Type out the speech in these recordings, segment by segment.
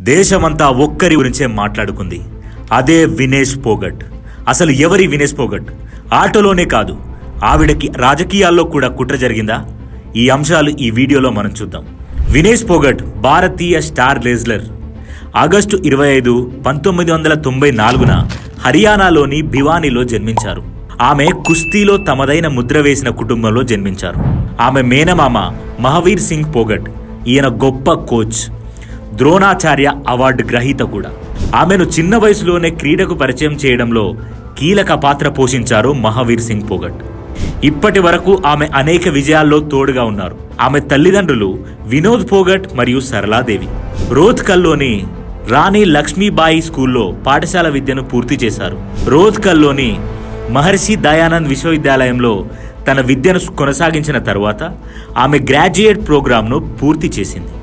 దేశమంతా ఒక్కరి గురించే మాట్లాడుకుంది. అదే వినేష్ పోగట్. అసలు ఎవరి వినేష్ పోగట్? ఆటలోనే కాదు, ఆవిడకి రాజకీయాల్లో కూడా కుట్ర జరిగిందా? ఈ అంశాలు ఈ వీడియోలో మనం చూద్దాం. వినేష్ పోగట్ భారతీయ స్టార్ రెజ్లర్. ఆగస్టు 25, 1994న హర్యానాలోని భివానీలో జన్మించారు. ఆమె కుస్తీలో తమదైన ముద్ర వేసిన కుటుంబంలో జన్మించారు. ఆమె మేనమామ మహావీర్ సింగ్ పోగట్. ఈయన గొప్ప కోచ్, ద్రోణాచార్య అవార్డు గ్రహీత కూడా. ఆమెను చిన్న వయసులోనే క్రీడకు పరిచయం చేయడంలో కీలక పాత్ర పోషించారు మహావీర్ సింగ్ పోగట్. ఇప్పటి వరకు ఆమె అనేక విజయాల్లో తోడుగా ఉన్నారు. ఆమె తల్లిదండ్రులు వినోద్ పోగట్ మరియు సరళాదేవి. రోహ్తకల్లోని రాణి లక్ష్మీబాయి స్కూల్లో పాఠశాల విద్యను పూర్తి చేశారు. రోహ్తకల్లోని మహర్షి దయానంద్ విశ్వవిద్యాలయంలో తన విద్యను కొనసాగించిన తరువాత ఆమె గ్రాడ్యుయేట్ ప్రోగ్రాంను పూర్తి చేసింది.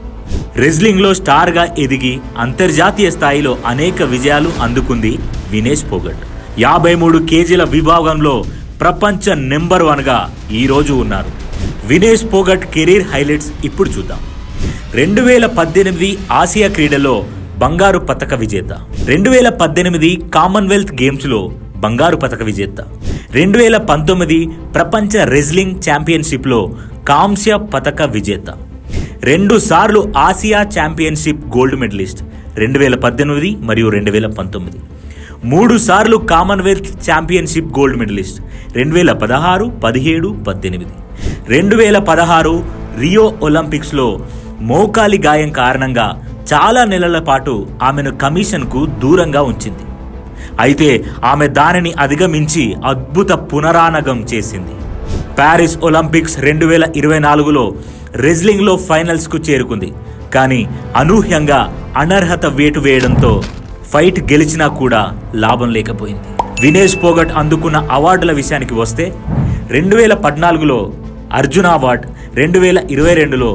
రెజ్లింగ్లో స్టార్గా ఎదిగి అంతర్జాతీయ స్థాయిలో అనేక విజయాలు అందుకుంది వినేష్ పోగట్. 53 కేజీల విభాగంలో ప్రపంచ నెంబర్ 1గా ఈరోజు ఉన్నారు. వినేష్ పోగట్ కెరీర్ హైలైట్స్ ఇప్పుడు చూద్దాం. 2018 ఆసియా క్రీడల్లో బంగారు పతక విజేత. 2018 కామన్వెల్త్ గేమ్స్లో బంగారు పతక విజేత. 2019 ప్రపంచ రెజ్లింగ్ ఛాంపియన్షిప్లో కాంస్య పతక విజేత. 2 సార్లు ఆసియా ఛాంపియన్షిప్ గోల్డ్ మెడలిస్ట్ 2018 మరియు 2019. 3 సార్లు Commonwealth championship gold medalist 2016, 17, 18. 2016 Rio ఒలింపిక్స్లో మోకాలి గాయం కారణంగా చాలా నెలల పాటు ఆమెను కమిషన్కు దూరంగా ఉంచింది. అయితే ఆమె దానిని అధిగమించి అద్భుత పునరానగం చేసింది. ప్యారిస్ ఒలింపిక్స్ 2024లో రెజ్లింగ్లో ఫైనల్స్కు చేరుకుంది. కానీ అనూహ్యంగా అనర్హత వేటు వేయడంతో ఫైట్ గెలిచినా కూడా లాభం లేకపోయింది. వినేష్ పోగట్ అందుకున్న అవార్డుల విషయానికి వస్తే 2014లో అర్జున అవార్డ్, 2022లో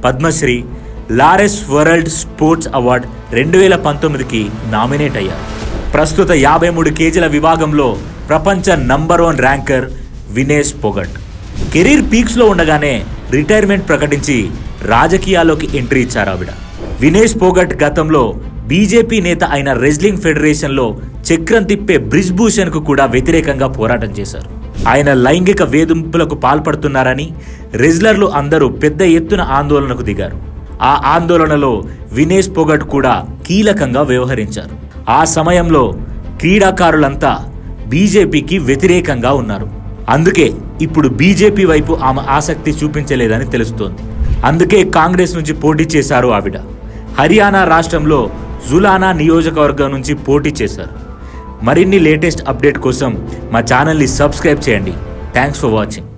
Padmashri, Laureus world sports award 2019కి నామినేట్ అయ్యారు. ప్రస్తుత 53 కేజీల విభాగంలో ప్రపంచ number 1 ranker Vinesh Phogat. Career పీక్స్లో ఉండగానే రిటైర్మెంట్ ప్రకటించి రాజకీయాల్లోకి ఎంట్రీ ఇచ్చారు ఆవిడ. వినేష్ పోగట్ గతంలో బీజేపీ నేత అయిన రెజ్లింగ్ ఫెడరేషన్లో చక్రం తిప్పే బ్రిజ్ భూషణ్కు కూడా వ్యతిరేకంగా పోరాటం చేశారు. ఆయన లైంగిక వేధింపులకు పాల్పడుతున్నారని రెజ్లర్లు అందరూ పెద్ద ఎత్తున ఆందోళనకు దిగారు. ఆ ఆందోళనలో వినేష్ పోగట్ కూడా కీలకంగా వ్యవహరించారు. ఆ సమయంలో క్రీడాకారులంతా బీజేపీకి వ్యతిరేకంగా ఉన్నారు. అందుకే ఇప్పుడు బీజేపీ వైపు ఆమె ఆసక్తి చూపించలేదని తెలుస్తోంది. అందుకే కాంగ్రెస్ నుంచి పోటీ చేశారు ఆవిడ. హర్యానా రాష్ట్రంలో జులానా నియోజకవర్గం నుంచి పోటీ చేశారు. మరిన్ని లేటెస్ట్ అప్డేట్ కోసం మా ఛానల్ని సబ్స్క్రైబ్ చేయండి. Thanks for watching.